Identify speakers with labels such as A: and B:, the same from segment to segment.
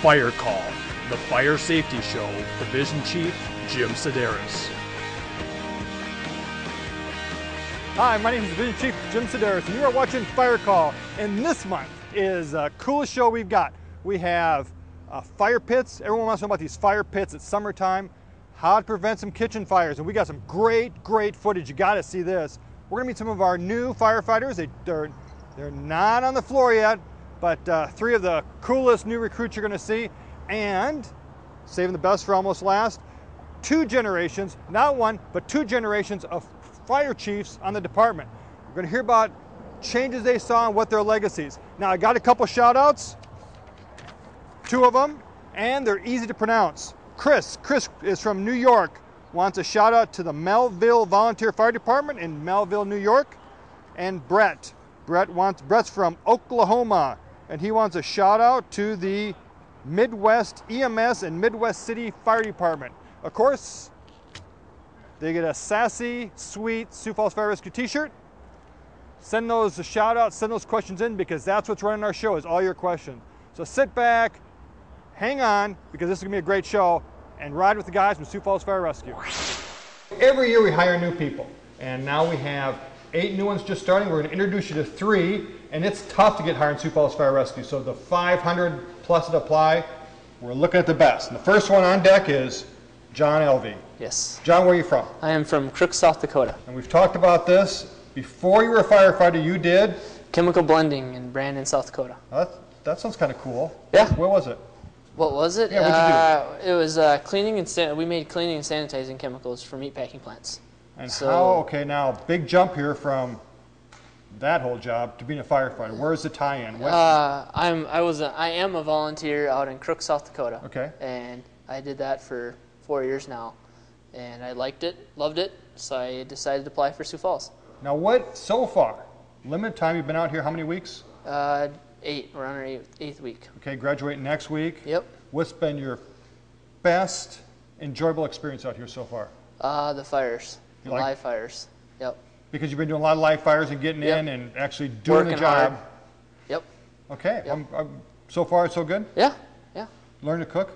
A: Fire Call, the Fire Safety Show, Division Chief Jim Sedaris.
B: Hi, my name is Division Chief Jim Sedaris, and you are watching Fire Call. And this month is the coolest show we've got. We have fire pits. Everyone wants to know about these fire pits. It's summertime. How to prevent some kitchen fires. And we got some great footage. You got to see this. We're going to meet some of our new firefighters. They're not on the floor yet, but 3 of the coolest new recruits you're going to see. And saving the best for almost last, 2 generations, not 1, but 2 generations of fire chiefs on the department. We're going to hear about changes they saw and what their legacies. Now, I got a couple shout outs, 2 of them, and they're easy to pronounce. Chris is from New York, wants a shout out to the Melville Volunteer Fire Department in Melville, New York. And Brett's from Oklahoma, and he wants a shout out to the Midwest EMS and Midwest City Fire Department. Of course, they get a sassy, sweet Sioux Falls Fire Rescue t-shirt. Send those shout outs, send those questions in, because that's what's running our show, is all your questions. So sit back, hang on, because this is going to be a great show, and ride with the guys from Sioux Falls Fire Rescue. Every year we hire new people, and now we have 8 new ones just starting. We're going to introduce you to 3, and it's tough to get hired in Sioux Falls Fire Rescue. So the 500 plus that apply, we're looking at the best. And the first one on deck is John Elvey.
C: Yes.
B: John, where are you from?
C: I am from Crook, South Dakota.
B: And we've talked about this. Before you were a firefighter, you did?
C: Chemical blending in Brandon, South Dakota.
B: That sounds kind of cool.
C: Yeah.
B: What was it?
C: What was it?
B: Yeah, what'd you do?
C: It was cleaning and we made cleaning and sanitizing chemicals for meat packing plants.
B: And okay, now big jump here from that whole job to being a firefighter. Where's the tie-in?
C: I am a volunteer out in Crook, South Dakota.
B: Okay.
C: And I did that for 4 years now, and I liked it, loved it, so I decided to apply for Sioux Falls.
B: Now what, so far, limited time, you've been out here how many weeks?
C: 8, we're on our 8th week.
B: Okay, graduating next week.
C: Yep.
B: What's been your best enjoyable experience out here so far?
C: The fires, the live fires. Yep.
B: Because you've been doing a lot of live fires and getting in and actually doing
C: Working
B: the job.
C: hard. Yep.
B: Okay,
C: Yep.
B: So far so good?
C: Yeah, yeah.
B: Learn to cook?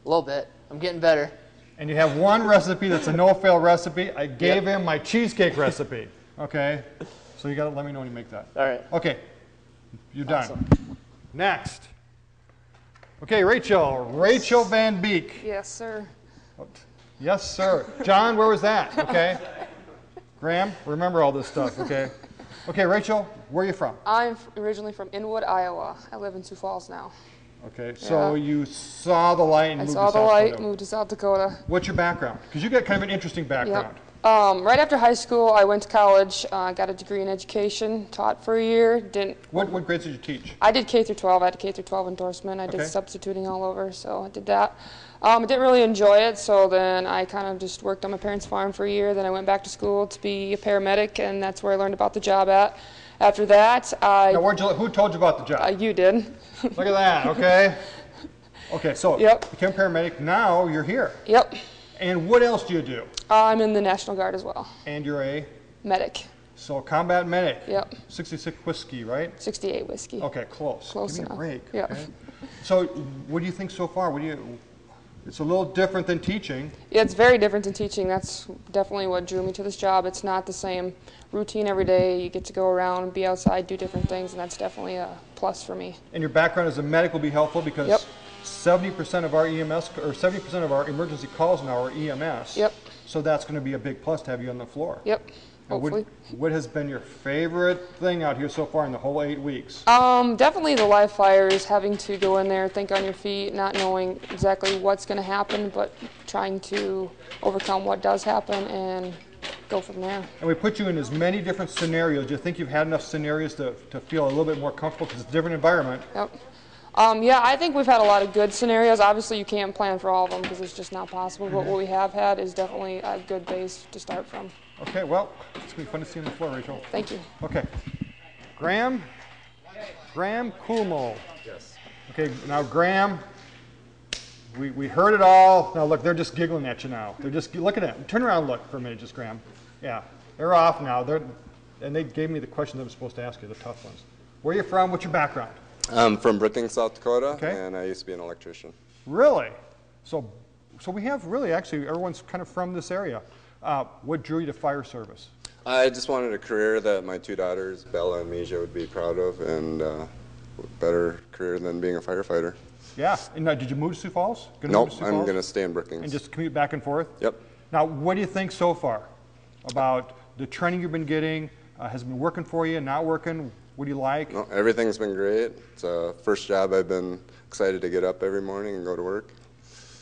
C: A little bit. I'm getting better.
B: And you have one recipe that's a no-fail recipe. I gave him my cheesecake recipe. Okay, so you got to let me know when you make that.
C: All right.
B: Okay, you're done.
C: Awesome.
B: Next. Okay, Rachel Van Beek.
D: Yes, sir.
B: Yes, sir. John, where was that? Okay. Graham, remember all this stuff, okay? Okay, Rachel, where are you from?
D: I'm originally from Inwood, Iowa. I live in Sioux Falls now.
B: Okay, so you saw the light and moved to South Dakota.
D: I saw the light, moved to South Dakota.
B: What's your background? Because you got kind of an interesting background.
D: Yep. Right after high school, I went to college, got a degree in education, taught for a year.
B: What grades did you teach?
D: I did K through 12. I had a K through 12 endorsement. I did substituting all over, so I did that. I didn't really enjoy it, so then I kind of just worked on my parents' farm for a year. Then I went back to school to be a paramedic, and that's where I learned about the job at. After that,
B: Now, who told you about the job?
D: You did.
B: Look at that, okay? Okay, so became a paramedic. Now you're here.
D: Yep.
B: And what else do you do?
D: I'm in the National Guard as well.
B: And you're a?
D: Medic.
B: So combat medic.
D: Yep.
B: 66 whiskey, right?
D: 68 whiskey.
B: Okay, close.
D: Close
B: Give me
D: enough.
B: a break.
D: Yep.
B: Okay? So what do you think so far? It's a little different than teaching.
D: Yeah, it's very different than teaching. That's definitely what drew me to this job. It's not the same routine every day. You get to go around and be outside, do different things, and that's definitely a plus for me.
B: And your background as a medic will be helpful because 70% of our EMS, or 70% of our emergency calls now are EMS.
D: Yep.
B: So that's going to be a big plus to have you on the floor.
D: Yep. Hopefully.
B: What has been your favorite thing out here so far in the whole 8 weeks?
D: Definitely the live fires, having to go in there, think on your feet, not knowing exactly what's going to happen, but trying to overcome what does happen and go from there.
B: And we put you in as many different scenarios. Do you think you've had enough scenarios to feel a little bit more comfortable because it's a different environment?
D: Yep. Yeah, I think we've had a lot of good scenarios. Obviously, you can't plan for all of them because it's just not possible, but what we have had is definitely a good base to start from.
B: Okay, well, it's going to be fun to see you on the floor, Rachel.
D: Thank you.
B: Okay. Graham Kuhlmo.
E: Yes.
B: Okay, now Graham, we heard it all. Now look, they're just giggling at you now. They're just, look at it. Turn around and look for a minute, just Graham. Yeah, they're off now. And they gave me the questions I was supposed to ask you, the tough ones. Where are you from? What's your background?
E: I'm from Brookings, South Dakota,
B: Okay.
E: and I used to be an electrician.
B: Really? So we have really, actually, everyone's kind of from this area. What drew you to fire service?
E: I just wanted a career that my two daughters, Bella and Misha, would be proud of, and a better career than being a firefighter.
B: Yeah. And now, did you move to Sioux Falls?
E: Nope, I'm going to stay in Brookings.
B: And just commute back and forth?
E: Yep.
B: Now, what do you think so far about the training you've been getting? Has it been working for you, not working? What do you like?
E: No, everything's been great. It's a first job I've been excited to get up every morning and go to work.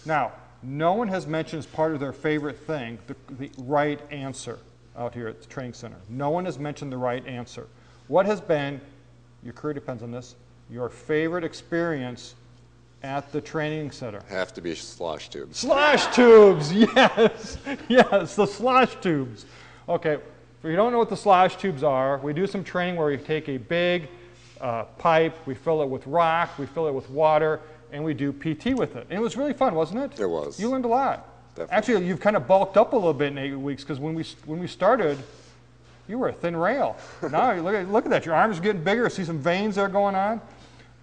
B: Now, no one has mentioned as part of their favorite thing the right answer out here at the training center. No one has mentioned the right answer. What has been, your career depends on this, your favorite experience at the training center?
E: Have to be slosh tubes.
B: Slosh tubes, yes, yes, the slosh tubes. Okay, if you don't know what the slosh tubes are, we do some training where we take a big pipe, we fill it with rock, we fill it with water, and we do PT with it. And it was really fun, wasn't it?
E: It was.
B: You learned a lot.
E: Definitely.
B: Actually, you've kind of bulked up a little bit in 8 weeks, because when we started, you were a thin rail. Now, look at that, your arms are getting bigger, I see some veins there going on.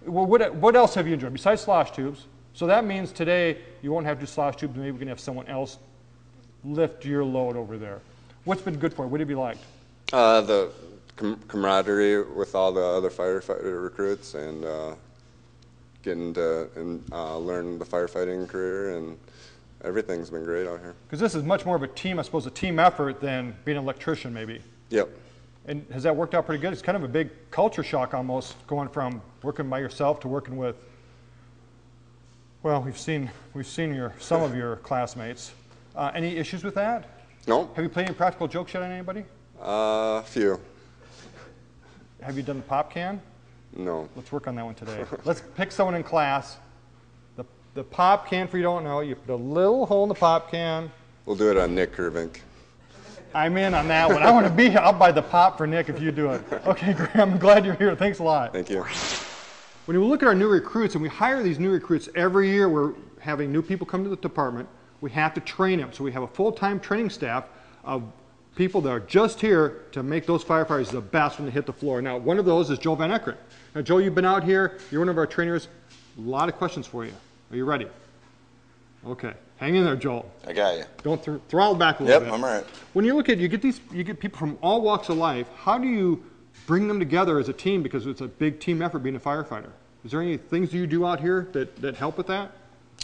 B: Well, what else have you enjoyed besides slosh tubes? So that means today you won't have to do slosh tubes, maybe we can have someone else lift your load over there. What's been good for you? What have you liked?
E: The camaraderie with all the other firefighter recruits, and getting to learn the firefighting career, and everything's been great out here.
B: Because this is much more of a team, I suppose, a team effort than being an electrician maybe.
E: Yep.
B: And has that worked out pretty good? It's kind of a big culture shock almost, going from working by yourself to working with, well, we've seen some of your classmates. Any issues with that?
E: No.
B: Have you played any practical jokes yet on anybody?
E: Few.
B: Have you done the pop can?
E: No.
B: Let's work on that one today. Let's pick someone in class. The pop can, for you don't know, you put a little hole in the pop can.
E: We'll do it on Nick Kervink.
B: I'm in on that one. I want to be here. I'll buy the pop for Nick if you do it. Okay, Graham, I'm glad you're here. Thanks a lot.
E: Thank you.
B: When we look at our new recruits, and we hire these new recruits every year, we're having new people come to the department. We have to train them. So we have a full-time training staff of people that are just here to make those firefighters the best when they hit the floor. Now, one of those is Joe Van Eckeren. Now, Joe, you've been out here. You're one of our trainers. A lot of questions for you. Are you ready? Okay. Hang in there, Joel.
F: I got you.
B: Don't throttle back a little bit.
F: Yep, I'm all right.
B: When you look at, you get people from all walks of life. How do you bring them together as a team? Because it's a big team effort being a firefighter. Is there any things you do out here that help with that?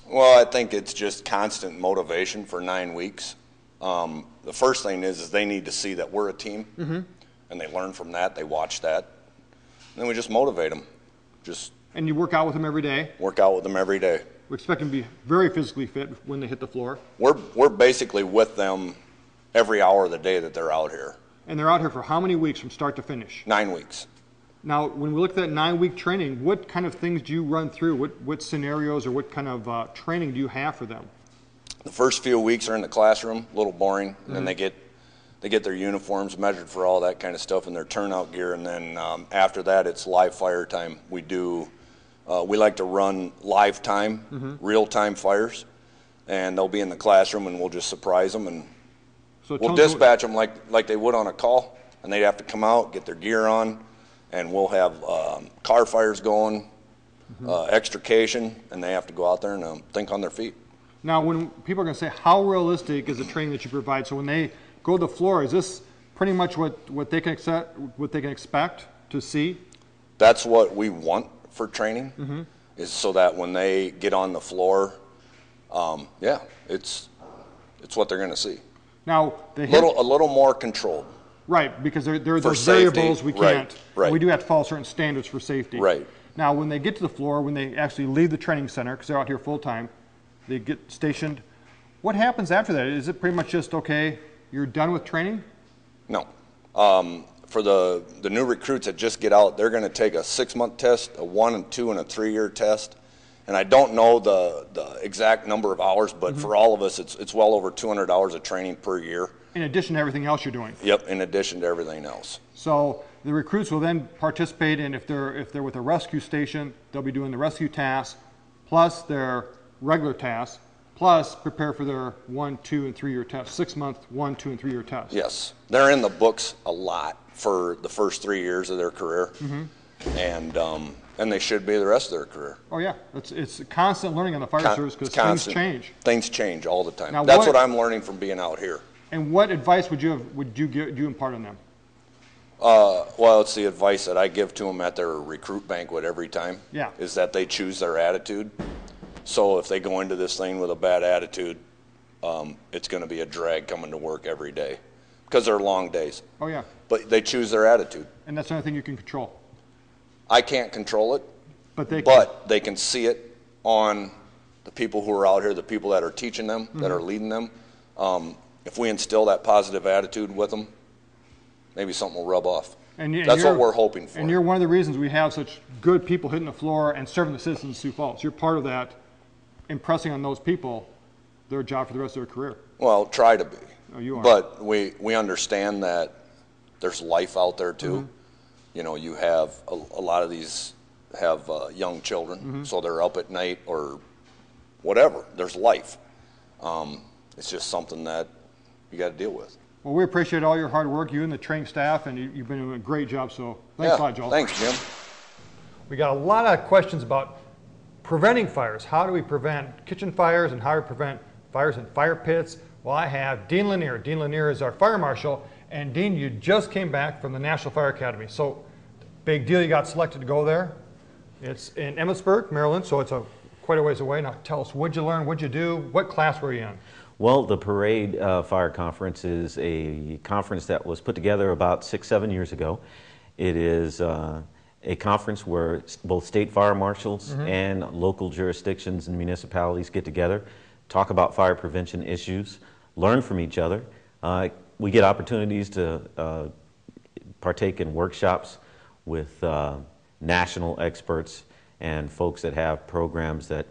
F: Well, I think it's just constant motivation for 9 weeks. The first thing is they need to see that we're a team, and they learn from that. They watch that, and then we just motivate them.
B: And you work out with them every day?
F: Work out with them every day.
B: We expect them to be very physically fit when they hit the floor.
F: We're basically with them every hour of the day that they're out here.
B: And they're out here for how many weeks from start to finish?
F: 9 weeks.
B: Now, when we look at that 9-week training, what kind of things do you run through? What scenarios or what kind of training do you have for them?
F: The first few weeks are in the classroom, a little boring, and then they get their uniforms measured for all that kind of stuff and their turnout gear, and then after that it's live fire time. We like to run live time, real-time fires, and they'll be in the classroom and we'll just surprise them, and
B: So
F: we'll dispatch them like they would on a call, and they'd have to come out, get their gear on, and we'll have car fires going, extrication, and they have to go out there and think on their feet.
B: Now, when people are going to say, how realistic is the training that you provide? So when they go to the floor, is this pretty much what they can expect to see?
F: That's what we want for training, is so that when they get on the floor, it's what they're going to see.
B: Now,
F: a little more controlled.
B: Right, because there are those
F: safety,
B: variables we can't.
F: Right.
B: We do have to follow certain standards for safety.
F: Right.
B: Now, when they get to the floor, when they actually leave the training center, because they're out here full time, they get stationed. What happens after that? Is it pretty much just, okay, you're done with training?
F: No. For the new recruits that just get out, they're going to take a 6-month test, a 1 and 2 and a 3-year test. And I don't know the exact number of hours, but for all of us, it's well over 200 hours of training per year.
B: In addition to everything else you're doing?
F: Yep, in addition to everything else.
B: So the recruits will then participate in, if they're with a rescue station, they'll be doing the rescue tasks, plus their regular tasks, plus prepare for their 1, 2, and 3-year tests, 6-month 1, 2, and 3-year tests.
F: Yes, they're in the books a lot for the first 3 years of their career, and And they should be the rest of their career.
B: Oh yeah, it's constant learning on the fire service because things change.
F: Things change all the time.
B: Now,
F: that's what I'm learning from being out here.
B: And what advice would you impart on them?
F: Well, it's the advice that I give to them at their recruit banquet every time.
B: Yeah.
F: Is that they choose their attitude. So if they go into this thing with a bad attitude, it's going to be a drag coming to work every day because they're long days.
B: Oh yeah.
F: But they choose their attitude.
B: And that's the only thing you can control.
F: I can't control it,
B: but
F: they can see it on the people who are out here, the people that are teaching them, that are leading them. If we instill that positive attitude with them, maybe something will rub off. That's what we're hoping for.
B: And you're one of the reasons we have such good people hitting the floor and serving the citizens of Sioux Falls. You're part of that, impressing on those people their job for the rest of their career.
F: Well, try to be.
B: Oh, you are.
F: But we understand that there's life out there too. You know, you have a lot of these have young children, so they're up at night or whatever. There's life. It's just something that you got to deal with.
B: Well, we appreciate all your hard work, you and the training staff, and you've been doing a great job, so thanks a lot, Joel.
F: Thanks, Jim.
B: We got a lot of questions about preventing fires. How do we prevent kitchen fires and how do we prevent fires in fire pits? Well, I have Dean Lanier. Dean Lanier is our fire marshal, and Dean, you just came back from the National Fire Academy, so big deal you got selected to go there. It's in Emmitsburg, Maryland, so it's quite a ways away. Now tell us, what'd you learn, what'd you do, what class were you in?
G: Well, the Parade Fire Conference is a conference that was put together about 6-7 years ago. It is a conference where both state fire marshals and local jurisdictions and municipalities get together, talk about fire prevention issues, learn from each other. We get opportunities to partake in workshops with national experts and folks that have programs that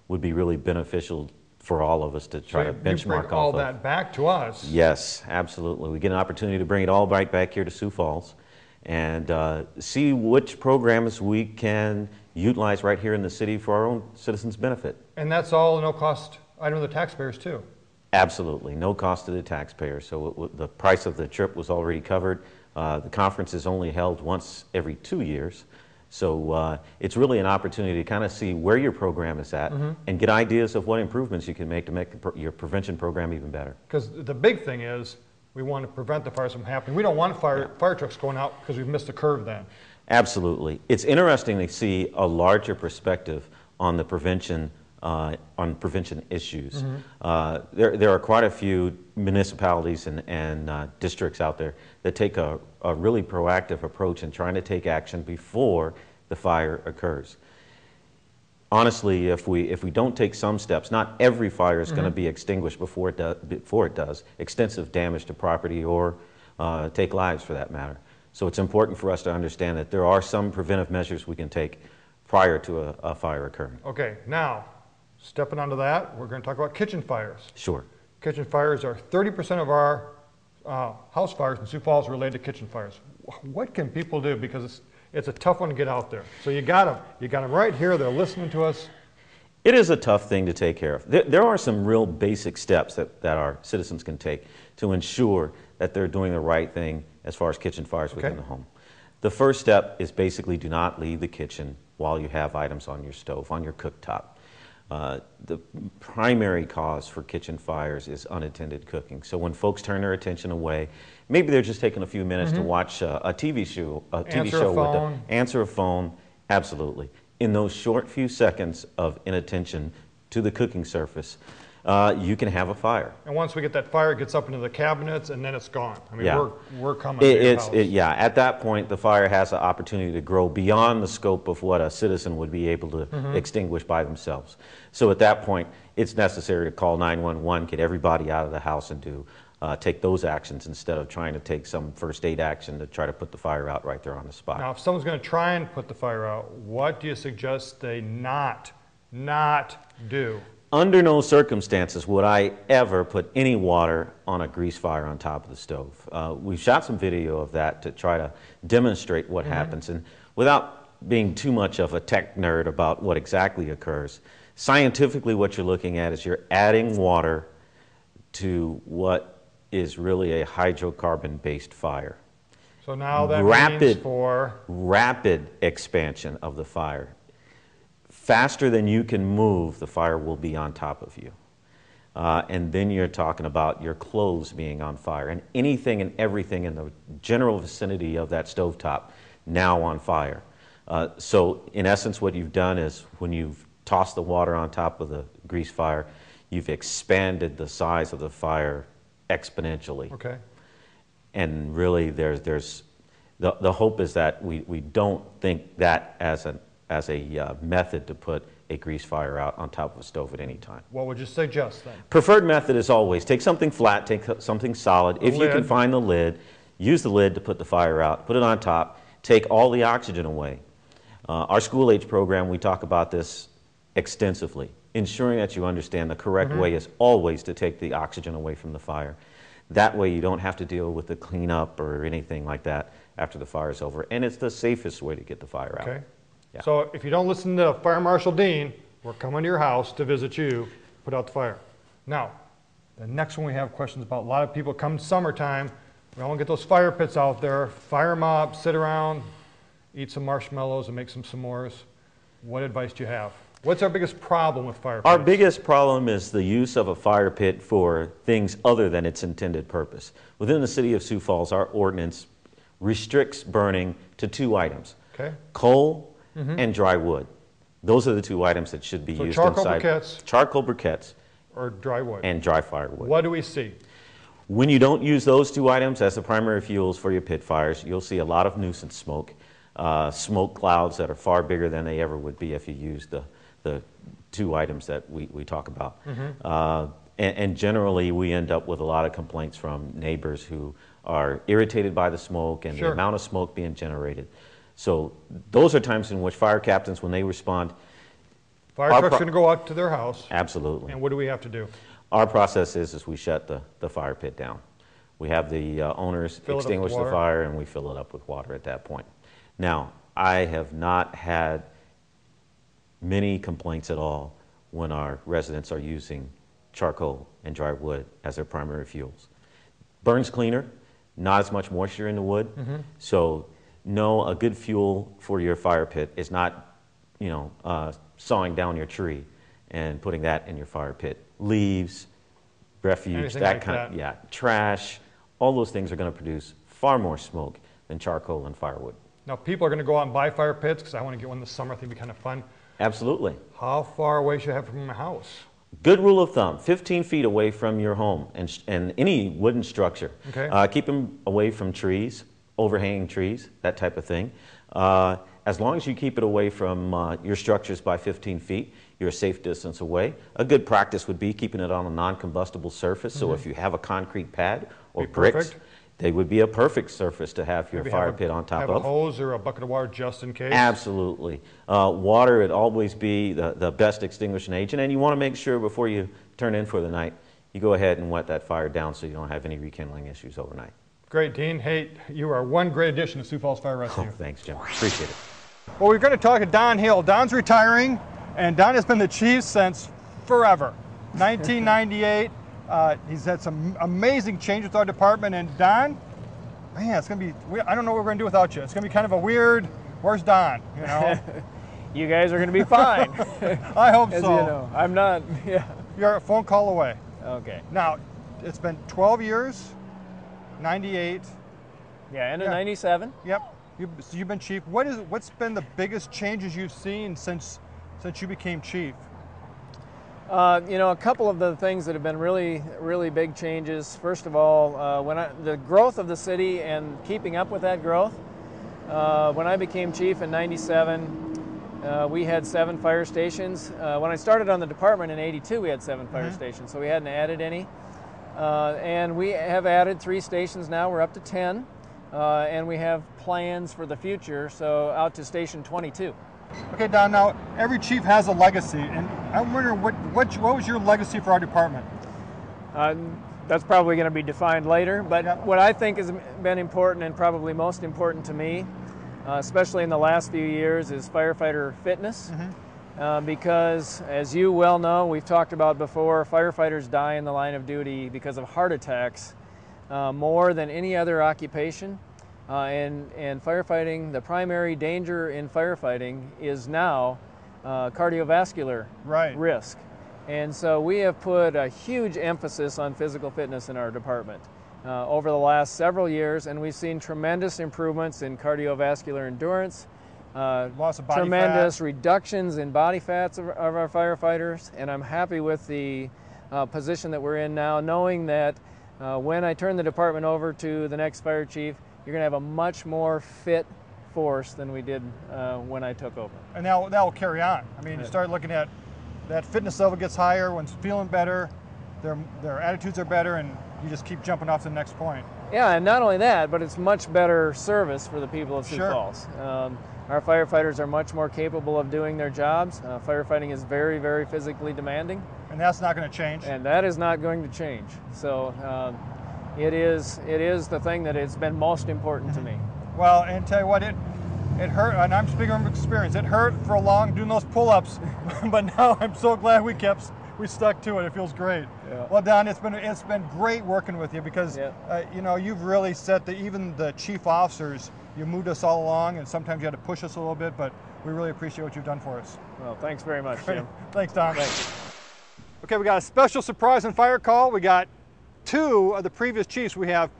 G: would be really beneficial for all of us to try to benchmark
B: you bring all that back to us.
G: Yes, absolutely. We get an opportunity to bring it all right back here to Sioux Falls and see which programs we can utilize right here in the city for our own citizens' benefit.
B: And that's all no cost item to the taxpayers too?
G: Absolutely, no cost to the taxpayers. So the price of the trip was already covered. The conference is only held once every 2 years. So it's really an opportunity to kind of see where your program is at and get ideas of what improvements you can make to make your prevention program even better.
B: Because the big thing is we want to prevent the fires from happening. We don't want fire trucks going out because we've missed the curve then.
G: Absolutely. It's interesting to see a larger perspective on the prevention issues. There are quite a few municipalities and districts out there that take a really proactive approach in trying to take action before the fire occurs. Honestly, if we don't take some steps, not every fire is going to be extinguished before it does extensive damage to property or take lives for that matter. So it's important for us to understand that there are some preventive measures we can take prior to a fire occurring.
B: Okay, now stepping onto that, we're going to talk about kitchen fires.
G: Sure.
B: Kitchen fires are 30% of our house fires in Sioux Falls related to kitchen fires. What can people do? Because it's a tough one to get out there. So you got them right here. They're listening to us.
G: It is a tough thing to take care of. There are some real basic steps that our citizens can take to ensure that they're doing the right thing as far as kitchen fires within the home. The first step is basically do not leave the kitchen while you have items on your stove, on your cooktop. The primary cause for kitchen fires is unattended cooking. So when folks turn their attention away, maybe they're just taking a few minutes to watch a TV show, answer a phone, absolutely. In those short few seconds of inattention to the cooking surface, you can have a fire.
B: And once we get that fire, it gets up into the cabinets and then it's gone. I mean, we're coming
G: at that point, the fire has an opportunity to grow beyond the scope of what a citizen would be able to extinguish by themselves. So at that point, it's necessary to call 911, get everybody out of the house and take those actions instead of trying to take some first aid action to try to put the fire out right there on the spot.
B: Now, if someone's going to try and put the fire out, what do you suggest they not do?
G: Under no circumstances would I ever put any water on a grease fire on top of the stove. We've shot some video of that to try to demonstrate what happens. And without being too much of a tech nerd about what exactly occurs, scientifically what you're looking at is you're adding water to what is really a hydrocarbon-based fire.
B: So now that means for?
G: Rapid expansion of the fire. Faster than you can move, the fire will be on top of you. And then you're talking about your clothes being on fire and anything and everything in the general vicinity of that stovetop now on fire. So in essence, what you've done is when you've tossed the water on top of the grease fire, you've expanded the size of the fire exponentially.
B: Okay.
G: And really, there's the hope is that we don't think that as a method to put a grease fire out on top of a stove at any time.
B: What would you suggest then?
G: Preferred method is always take something flat, take something solid. If you can find the lid, use the lid to put the fire out, put it on top, take all the oxygen away. Our school age program, we talk about this extensively. Ensuring that you understand the correct way is always to take the oxygen away from the fire. That way you don't have to deal with the cleanup or anything like that after the fire is over. And it's the safest way to get the fire out.
B: Okay.
G: Yeah.
B: So if you don't listen to Fire Marshal Dean, we're coming to your house to visit you, put out the fire. Now, the next one we have questions about, a lot of people come summertime, we all get those fire pits out there, fire them up, sit around, eat some marshmallows and make some s'mores. What advice do you have? What's our biggest problem with fire pits?
G: Our biggest problem is the use of a fire pit for things other than its intended purpose. Within the city of Sioux Falls, our ordinance restricts burning to 2 items.
B: Okay.
G: Coal and dry wood. Those are the 2 items that should be used
B: charcoal
G: inside.
B: briquettes.
G: Charcoal briquettes.
B: Or dry wood.
G: And dry firewood.
B: What do we see?
G: When you don't use those 2 items as the primary fuels for your pit fires, you'll see a lot of nuisance smoke. Smoke clouds that are far bigger than they ever would be if you used the 2 items that we talk about. And generally, we end up with a lot of complaints from neighbors who are irritated by the smoke and the amount of smoke being generated. So those are times in which fire captains, when they respond,
B: Fire truck's going to go out to their house.
G: Absolutely.
B: And what do we have to do?
G: Our process is we shut the fire pit down. We have the owners extinguish the fire and we fill it up with water at that point. Now, I have not had many complaints at all when our residents are using charcoal and dry wood as their primary fuels. Burns cleaner, not as much moisture in the wood. So no, a good fuel for your fire pit is not, sawing down your tree and putting that in your fire pit. Leaves, refuge, trash, all those things are going to produce far more smoke than charcoal and firewood.
B: Now, people are going to go out and buy fire pits because I want to get one this summer. I think it'd be kind of fun.
G: Absolutely.
B: How far away should I have from my house?
G: Good rule of thumb, 15 feet away from your home and any wooden structure.
B: Okay.
G: Keep them away from trees, overhanging trees, that type of thing. As long as you keep it away from your structures by 15 feet, you're a safe distance away. A good practice would be keeping it on a non-combustible surface. So if you have a concrete pad or bricks, they would be a perfect surface to have your fire pit on top of.
B: Have a hose or a bucket of water just in case?
G: Absolutely. Water would always be the best extinguishing agent, and you want to make sure before you turn in for the night, you go ahead and wet that fire down so you don't have any rekindling issues overnight.
B: Great, Dean. Hey, you are one great addition to Sioux Falls Fire Rescue.
G: Oh, thanks, Jim. Appreciate it.
B: Well, we're going to talk to Donn Hill. Don's retiring, and Donn has been the chief since forever. 1998. He's had some amazing changes with our department, and Donn, man, it's going to be, I don't know what we're going to do without you. It's going to be kind of a weird, where's Donn,
H: You guys are going to be fine.
B: I hope so.
H: As you know, I'm not,
B: You're a phone call away.
H: Okay.
B: Now, it's been 12 years, 98.
H: Yeah, end of 97.
B: Yep. So you've been chief. What's been the biggest changes you've seen since you became chief?
H: A couple of the things that have been really, really big changes. First of all, the growth of the city and keeping up with that growth. When I became chief in 97, we had 7 fire stations. When I started on the department in 82, we had 7 fire stations, so we hadn't added any. And we have added 3 stations now. We're up to 10. And we have plans for the future, so out to station 22.
B: Okay, Donn, now every chief has a legacy, and I'm wondering what was your legacy for our department?
H: That's probably going to be defined later, but what I think has been important and probably most important to me, especially in the last few years, is firefighter fitness. Because as you well know, we've talked about before, firefighters die in the line of duty because of heart attacks more than any other occupation. and firefighting, the primary danger in firefighting is now cardiovascular risk. And so we have put a huge emphasis on physical fitness in our department over the last several years, and we've seen tremendous improvements in cardiovascular endurance,
B: loss of body
H: tremendous
B: fat.
H: reductions in body fats of our firefighters, and I'm happy with the position that we're in now, knowing that when I turn the department over to the next fire chief, you're going to have a much more fit force than we did when I took over.
B: And that will carry on. I mean, you start looking at that fitness level gets higher, one's feeling better, their attitudes are better, and you just keep jumping off to the next point.
H: Yeah, and not only that, but it's much better service for the people of Sioux Falls. Our firefighters are much more capable of doing their jobs. Firefighting is very, very physically demanding.
B: And that's not going to change.
H: And that is not going to change. So it is the thing that has been most important to me.
B: Well, and tell you what, it hurt, and I'm speaking from experience, it hurt for a long doing those pull-ups, but now I'm so glad we stuck to it. It feels great.
H: Yeah.
B: Well, Don, it's been great working with you because you know, you've really set even the chief officers, you moved us all along, and sometimes you had to push us a little bit, but we really appreciate what you've done for us.
H: Well, thanks very much, Jim.
B: Thanks, Don.
H: Thanks.
B: Okay, we got a special surprise on Fire Call. We got two of the previous chiefs. We have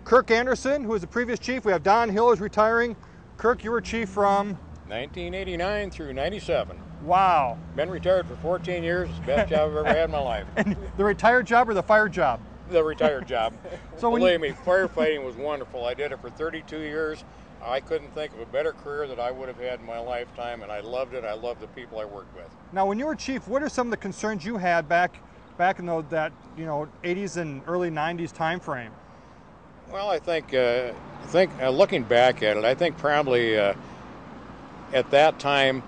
B: Kirk Anderson, who is the previous chief. We have Donn Hill, who's retiring. Kirk, you were chief from
I: 1989 through 97.
B: Wow.
I: Been retired for 14 years. It's the best job I've ever had in my life.
B: And the retired job or the fire job?
I: The retired job.
B: So
I: believe me, firefighting was wonderful. I did it for 32 years. I couldn't think of a better career that I would have had in my lifetime, and I loved it. I loved the people I worked with.
B: Now, when you were chief, what are some of the concerns you had back in that 80s and early 90s time frame?
I: Well, I think looking back at it, I think probably at that time,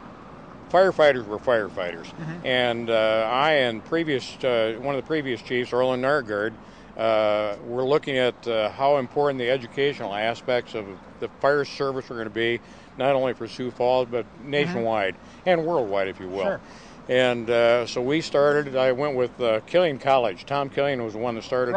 I: firefighters were firefighters, and I and one of the previous chiefs, Orland Nargard, were looking at how important the educational aspects of the fire service were going to be, not only for Sioux Falls but nationwide and worldwide, if you will.
B: Sure.
I: And so we started. I went with Killian College. Tom Killian was the one that started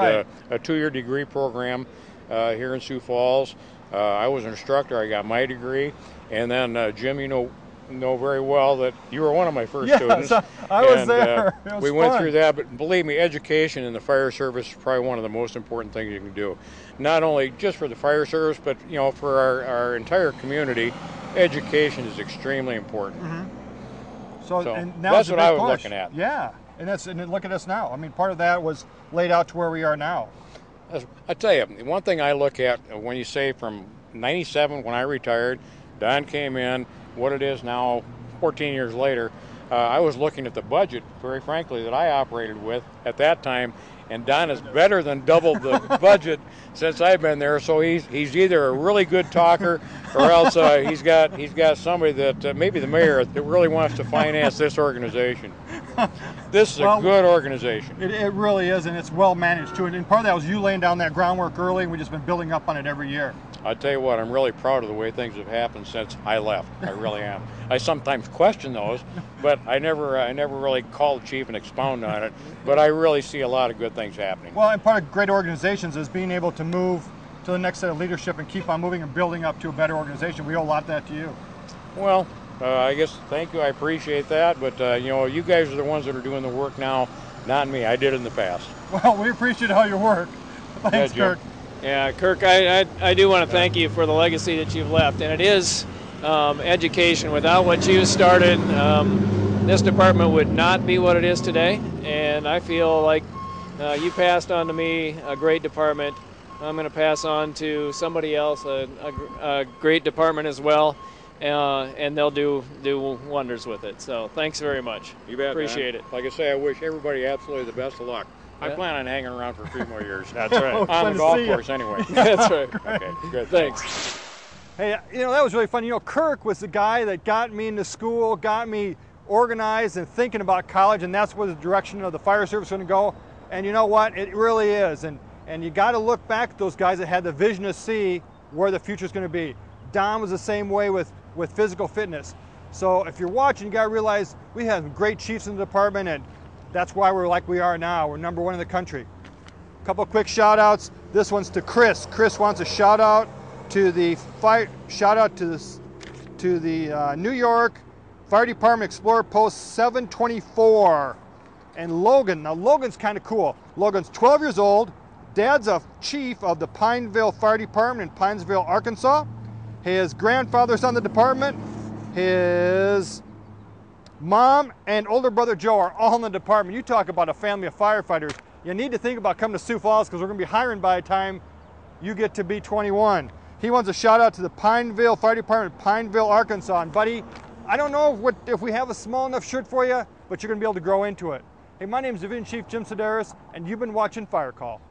I: a 2-year degree program here in Sioux Falls. I was an instructor. I got my degree, and then Jim, you know very well that you were one of my first students.
B: I was there. It was
I: we
B: fun.
I: went through that, but believe me, education in the fire service is probably one of the most important things you can do. Not only just for the fire service, but for our entire community, education is extremely important.
B: So and now
I: that's
B: it's a
I: what
B: big
I: I was
B: push.
I: looking at.
B: Yeah, and look at us now. I mean, part of that was laid out to where we are now.
I: I tell you, one thing I look at when you say from 97 when I retired, Don came in, what it is now 14 years later, I was looking at the budget, very frankly, that I operated with at that time, and Don has better than doubled the budget since I've been there. So he's either a really good talker, or else he's got somebody that maybe the mayor that really wants to finance this organization. This is a good organization.
B: It really is, and it's well managed too. And part of that was you laying down that groundwork early, and we've just been building up on it every year.
I: I tell you what, I'm really proud of the way things have happened since I left. I really am. I sometimes question those, but I never really call the chief and expound on it. But I really see a lot of good things happening.
B: Well, and part of great organizations is being able to move to the next set of leadership and keep on moving and building up to a better organization. We owe a lot of that to you.
I: Well, I guess thank you. I appreciate that. But you guys are the ones that are doing the work now, not me. I did it in the past.
B: Well, we appreciate all your work. Thanks, Kirk.
H: Yeah, Kirk, I do want to thank you for the legacy that you've left, and it is education. Without what you started, this department would not be what it is today, and I feel like you passed on to me a great department. I'm going to pass on to somebody else a great department as well, and they'll do wonders with it. So thanks very much.
I: You bet.
H: Appreciate
I: man.
H: it.
I: Like I say, I wish everybody absolutely the best of luck. I plan on hanging around for 3 more years.
H: That's right.
I: On the golf course, anyway.
H: That's right.
I: Okay, good.
H: Thanks.
B: Hey, that was really fun. Kirk was the guy that got me into school, got me organized and thinking about college, and that's where the direction of the fire service is going to go. And you know what? It really is. And you got to look back at those guys that had the vision to see where the future is going to be. Don was the same way with physical fitness. So if you're watching, you got to realize we have great chiefs in the department, and that's why we're like we are now. We're number 1 in the country. A couple quick shout outs. This one's to Chris. Chris wants a shout out to the New York Fire Department Explorer Post 724. And Logan, now Logan's kind of cool. Logan's 12 years old. Dad's a chief of the Pineville Fire Department in Pineville, Arkansas. His grandfather's on the department. His mom and older brother Joe are all in the department. You talk about a family of firefighters. You need to think about coming to Sioux Falls because we're going to be hiring by the time you get to be 21. He wants a shout out to the Pineville Fire Department, Pineville, Arkansas. And buddy, I don't know if we have a small enough shirt for you, but you're going to be able to grow into it. Hey, my name is Division Chief Jim Sedaris, and you've been watching Fire Call.